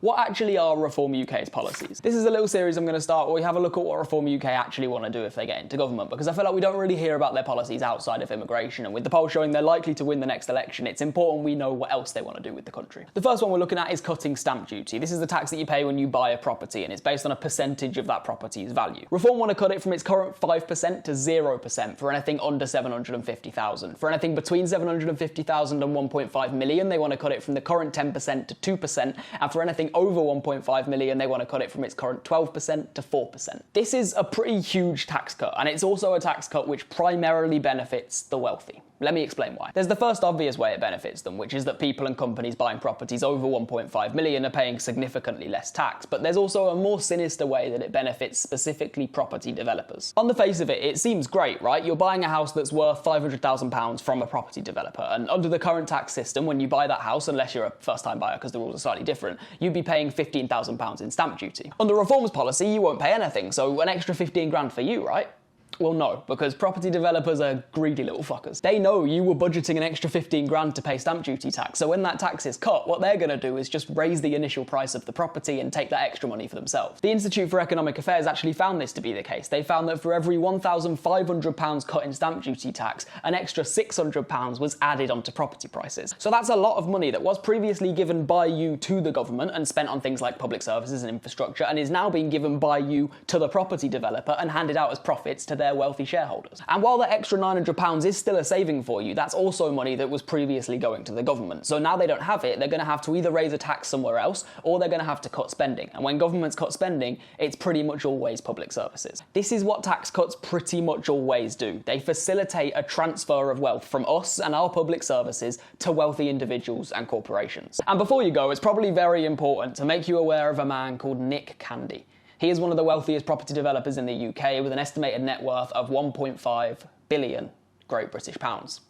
What actually are Reform UK's policies? This is a little series I'm going to start where we have a look at what Reform UK actually want to do if they get into government, because I feel like we don't really hear about their policies outside of immigration, and with the poll showing they're likely to win the next election, it's important we know what else they want to do with the country. The first one we're looking at is cutting stamp duty. This is the tax that you pay when you buy a property, and it's based on a percentage of that property's value. Reform want to cut it from its current 5% to 0% for anything under 750,000. For anything between 750,000 and 1.5 million, they want to cut it from the current 10% to 2%, and for anything over 1.5 million, they want to cut it from its current 12% to 4%. This is a pretty huge tax cut, and it's also a tax cut which primarily benefits the wealthy. Let me explain why. There's the first obvious way it benefits them, which is that people and companies buying properties over 1.5 million are paying significantly less tax, but there's also a more sinister way that it benefits specifically property developers. On the face of it, it seems great, right? You're buying a house that's worth £500,000 from a property developer, and under the current tax system, when you buy that house, unless you're a first-time buyer because the rules are slightly different, you'd be paying £15,000 in stamp duty. Under Reform's policy, you won't pay anything, so an extra 15 grand for you, right? Well, no, because property developers are greedy little fuckers. They know you were budgeting an extra 15 grand to pay stamp duty tax, so when that tax is cut, what they're going to do is just raise the initial price of the property and take that extra money for themselves. The Institute for Economic Affairs actually found this to be the case. They found that for every £1,500 cut in stamp duty tax, an extra £600 was added onto property prices. So that's a lot of money that was previously given by you to the government and spent on things like public services and infrastructure, and is now being given by you to the property developer and handed out as profits to their wealthy shareholders. And while that extra £900 is still a saving for you, that's also money that was previously going to the government. So now they don't have it, they're going to have to either raise a tax somewhere else, or they're going to have to cut spending. And when governments cut spending, it's pretty much always public services. This is what tax cuts pretty much always do. They facilitate a transfer of wealth from us and our public services to wealthy individuals and corporations. And before you go, it's probably very important to make you aware of a man called Nick Candy. He is one of the wealthiest property developers in the UK with an estimated net worth of 1.5 billion Great British pounds.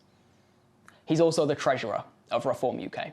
He's also the treasurer of Reform UK.